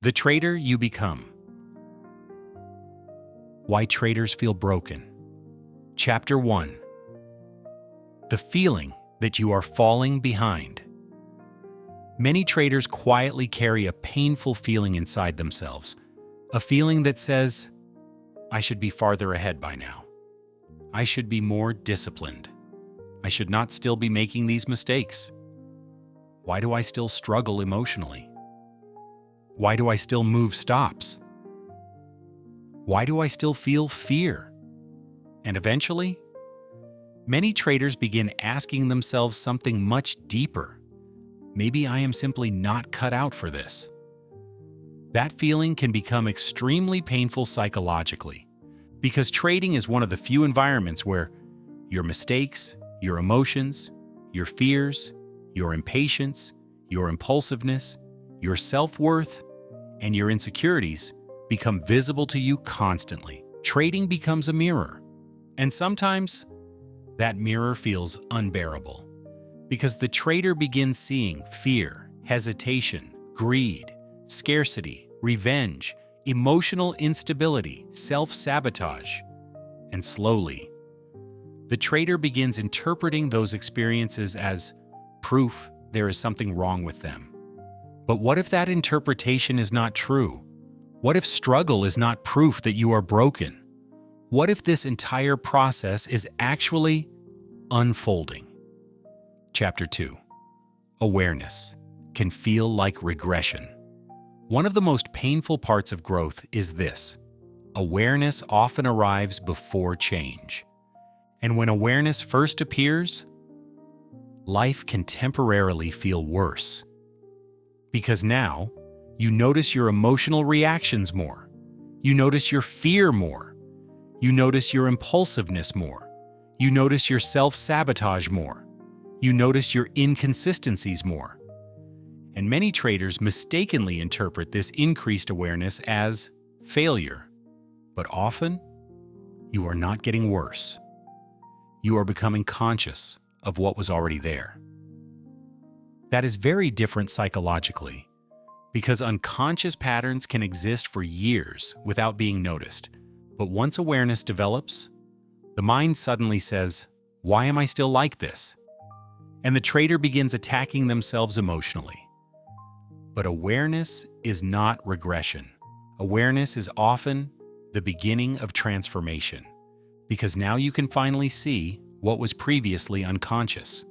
The trader you become. Why traders feel broken. Chapter 1. The feeling that you are falling behind. Many traders quietly carry a painful feeling inside themselves, a feeling that says, I should be farther ahead by now. I should be more disciplined. I should not still be making these mistakes. Why do I still struggle emotionally? Why do I still move stops? Why do I still feel fear? And eventually, many traders begin asking themselves something much deeper. Maybe I am simply not cut out for this. That feeling can become extremely painful psychologically, because trading is one of the few environments where your mistakes, your emotions, your fears, your impatience, your impulsiveness, your self-worth, and your insecurities become visible to you constantly. Trading becomes a mirror, and sometimes that mirror feels unbearable because the trader begins seeing fear, hesitation, greed, scarcity, revenge, emotional instability, self-sabotage, and slowly, the trader begins interpreting those experiences as proof there is something wrong with them. But what if that interpretation is not true? What if struggle is not proof that you are broken? What if this entire process is actually unfolding? Chapter 2. Awareness can feel like regression. One of the most painful parts of growth is this. Awareness often arrives before change. And when awareness first appears, life can temporarily feel worse. Because now, you notice your emotional reactions more. You notice your fear more. You notice your impulsiveness more. You notice your self-sabotage more. You notice your inconsistencies more. And many traders mistakenly interpret this increased awareness as failure. But often, you are not getting worse. You are becoming conscious of what was already there. That is very different psychologically, because unconscious patterns can exist for years without being noticed. But once awareness develops, the mind suddenly says, why am I still like this? And the trader begins attacking themselves emotionally. But awareness is not regression. Awareness is often the beginning of transformation, because now you can finally see what was previously unconscious.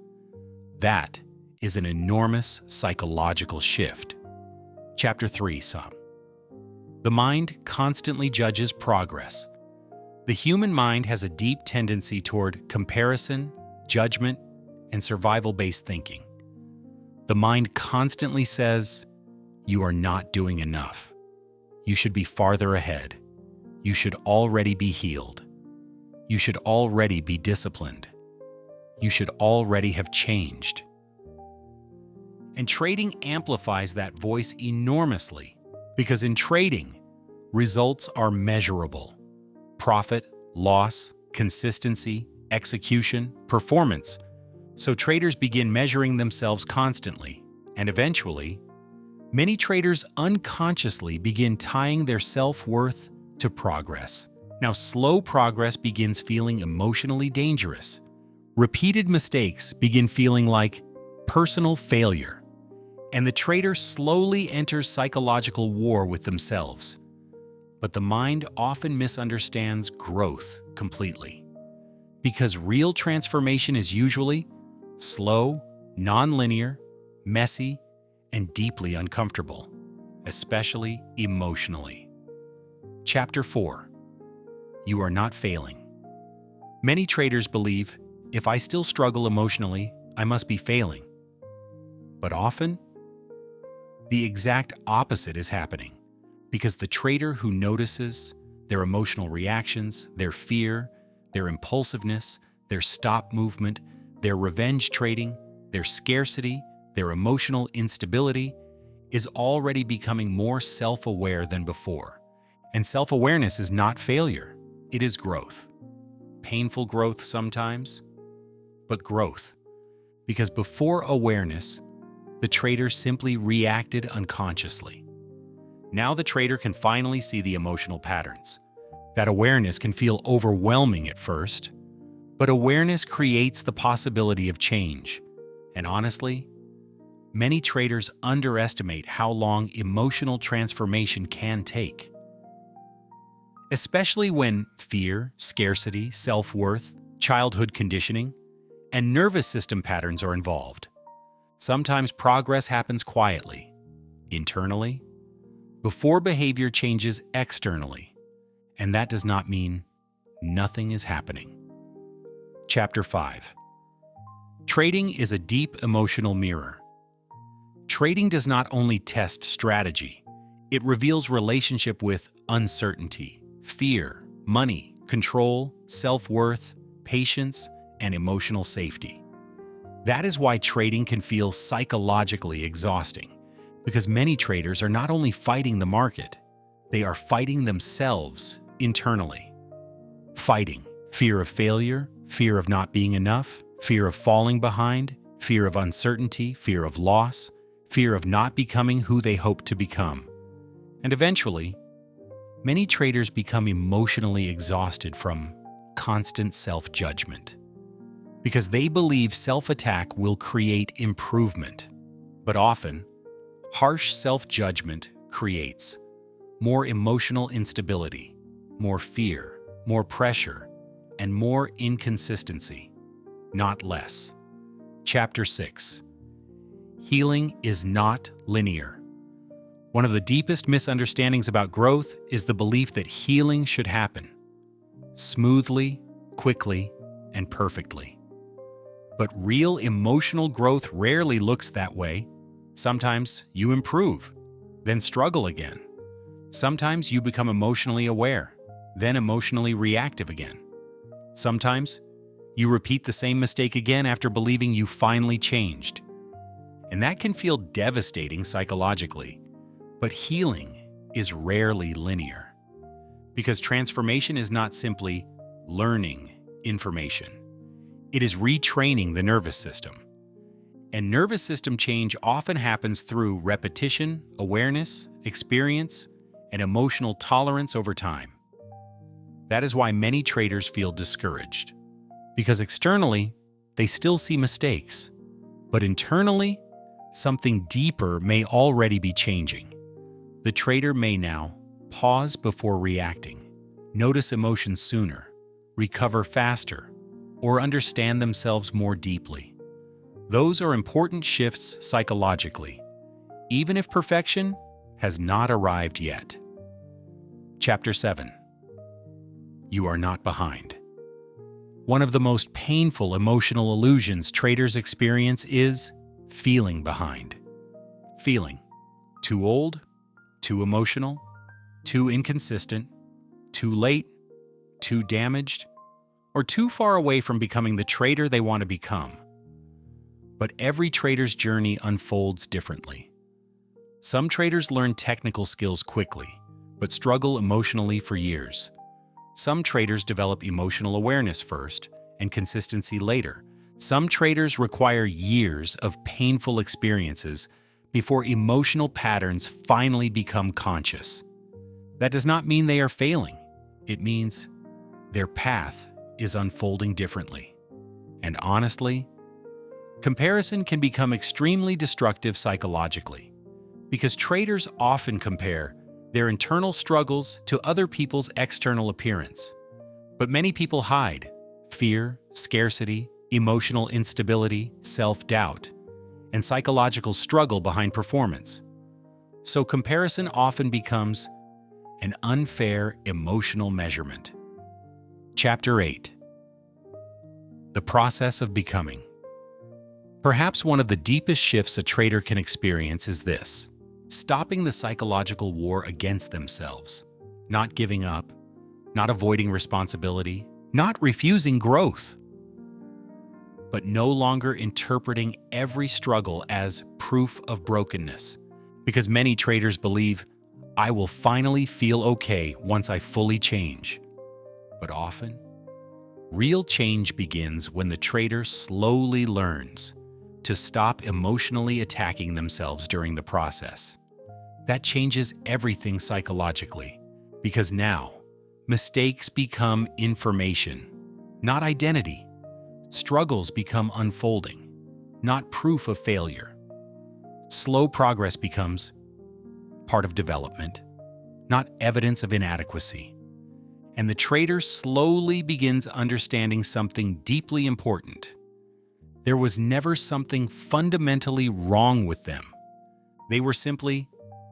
That is an enormous psychological shift. Chapter 3. The mind constantly judges progress. The human mind has a deep tendency toward comparison, judgment, and survival-based thinking. The mind constantly says, you are not doing enough. You should be farther ahead. You should already be healed. You should already be disciplined. You should already have changed. And trading amplifies that voice enormously, because in trading, results are measurable. Profit, loss, consistency, execution, performance. So traders begin measuring themselves constantly, and eventually, many traders unconsciously begin tying their self-worth to progress. Now, slow progress begins feeling emotionally dangerous. Repeated mistakes begin feeling like personal failure. And the trader slowly enters psychological war with themselves. But the mind often misunderstands growth completely. Because real transformation is usually slow, non-linear, messy, and deeply uncomfortable, especially emotionally. Chapter 4. You are not failing. Many traders believe, if I still struggle emotionally, I must be failing. But often, the exact opposite is happening, because the trader who notices their emotional reactions, their fear, their impulsiveness, their stop movement, their revenge trading, their scarcity, their emotional instability, is already becoming more self-aware than before. And self-awareness is not failure, it is growth. Painful growth sometimes, but growth. Because before awareness, the trader simply reacted unconsciously. Now the trader can finally see the emotional patterns. That awareness can feel overwhelming at first, but awareness creates the possibility of change. And honestly, many traders underestimate how long emotional transformation can take. Especially when fear, scarcity, self-worth, childhood conditioning, and nervous system patterns are involved. Sometimes progress happens quietly, internally, before behavior changes externally, and that does not mean nothing is happening. Chapter 5. Trading is a deep emotional mirror. Trading does not only test strategy, it reveals relationship with uncertainty, fear, money, control, self-worth, patience, and emotional safety. That is why trading can feel psychologically exhausting, because many traders are not only fighting the market, they are fighting themselves internally. Fighting fear of failure, fear of not being enough, fear of falling behind, fear of uncertainty, fear of loss, fear of not becoming who they hope to become. And eventually, many traders become emotionally exhausted from constant self-judgment, because they believe self-attack will create improvement. But often, harsh self-judgment creates more emotional instability, more fear, more pressure, and more inconsistency, not less. Chapter 6. Healing is not linear. One of the deepest misunderstandings about growth is the belief that healing should happen smoothly, quickly, and perfectly. But real emotional growth rarely looks that way. Sometimes you improve, then struggle again. Sometimes you become emotionally aware, then emotionally reactive again. Sometimes you repeat the same mistake again after believing you finally changed. And that can feel devastating psychologically, but healing is rarely linear. Because transformation is not simply learning information. It is retraining the nervous system. And nervous system change often happens through repetition, awareness, experience, and emotional tolerance over time. That is why many traders feel discouraged. Because externally, they still see mistakes. But internally, something deeper may already be changing. The trader may now pause before reacting, notice emotions sooner, recover faster, or understand themselves more deeply. Those are important shifts psychologically, even if perfection has not arrived yet. Chapter 7. You are not behind. One of the most painful emotional illusions traders experience is feeling behind. Feeling too old, too emotional, too inconsistent, too late, too damaged, or too far away from becoming the trader they want to become. But every trader's journey unfolds differently. Some traders learn technical skills quickly, but struggle emotionally for years. Some traders develop emotional awareness first and consistency later. Some traders require years of painful experiences before emotional patterns finally become conscious. That does not mean they are failing. It means their path is unfolding differently. And honestly, comparison can become extremely destructive psychologically, because traders often compare their internal struggles to other people's external appearance. But many people hide fear, scarcity, emotional instability, self-doubt, and psychological struggle behind performance. So comparison often becomes an unfair emotional measurement. Chapter 8. The process of becoming. Perhaps one of the deepest shifts a trader can experience is this: stopping the psychological war against themselves, not giving up, not avoiding responsibility, not refusing growth, but no longer interpreting every struggle as proof of brokenness. Because many traders believe, I will finally feel okay once I fully change. But often, real change begins when the trader slowly learns to stop emotionally attacking themselves during the process. That changes everything psychologically, because now mistakes become information, not identity. Struggles become unfolding, not proof of failure. Slow progress becomes part of development, not evidence of inadequacy. And the trader slowly begins understanding something deeply important. There was never something fundamentally wrong with them. They were simply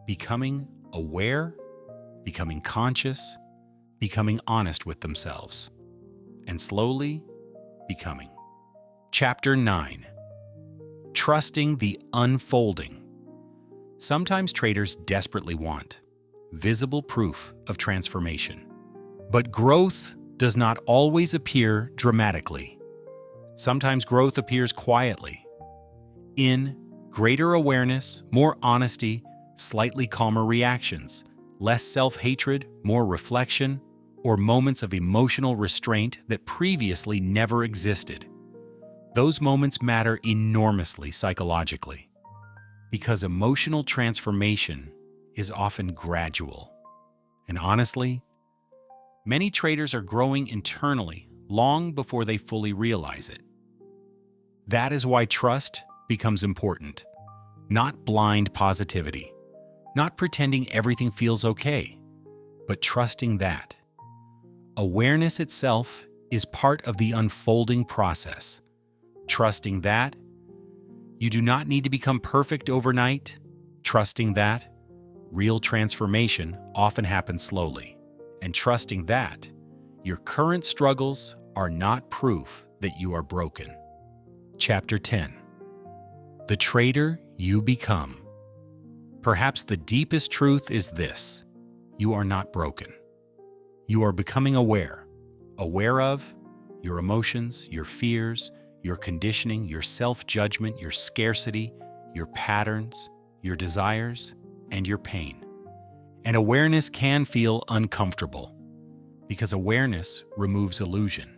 becoming aware, becoming conscious, becoming honest with themselves, and slowly becoming. Chapter 9. Trusting the unfolding. Sometimes traders desperately want visible proof of transformation. But growth does not always appear dramatically. Sometimes growth appears quietly, in greater awareness, more honesty, slightly calmer reactions, less self-hatred, more reflection, or moments of emotional restraint that previously never existed. Those moments matter enormously psychologically, because emotional transformation is often gradual. And honestly, many traders are growing internally long before they fully realize it. That is why trust becomes important, not blind positivity, not pretending everything feels okay, but trusting that awareness itself is part of the unfolding process. Trusting that you do not need to become perfect overnight. Trusting that real transformation often happens slowly. And trusting that your current struggles are not proof that you are broken. Chapter 10. The trader you become. Perhaps the deepest truth is this: you are not broken. You are becoming aware of your emotions, your fears, your conditioning, your self-judgment, your scarcity, your patterns, your desires, and your pain. And awareness can feel uncomfortable, because awareness removes illusion.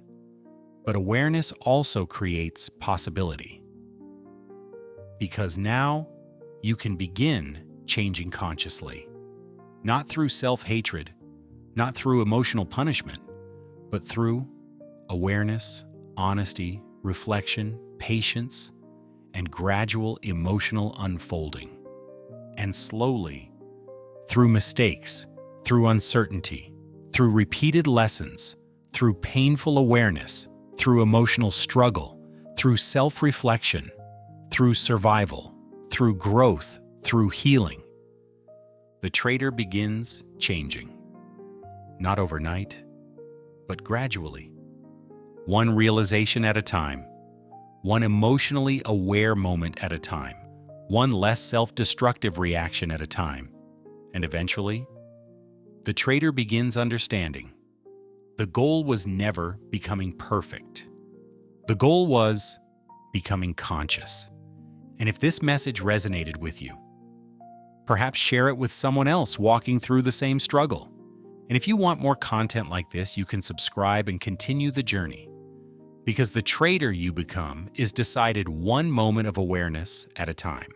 But awareness also creates possibility, because now you can begin changing consciously, not through self-hatred, not through emotional punishment, but through awareness, honesty, reflection, patience, and gradual emotional unfolding. And slowly, through mistakes, through uncertainty, through repeated lessons, through painful awareness, through emotional struggle, through self-reflection, through survival, through growth, through healing, the trader begins changing. Not overnight, but gradually. One realization at a time, one emotionally aware moment at a time, one less self-destructive reaction at a time. And eventually, the trader begins understanding. The goal was never becoming perfect. The goal was becoming conscious. And if this message resonated with you, perhaps share it with someone else walking through the same struggle. And if you want more content like this, you can subscribe and continue the journey. Because the trader you become is decided one moment of awareness at a time.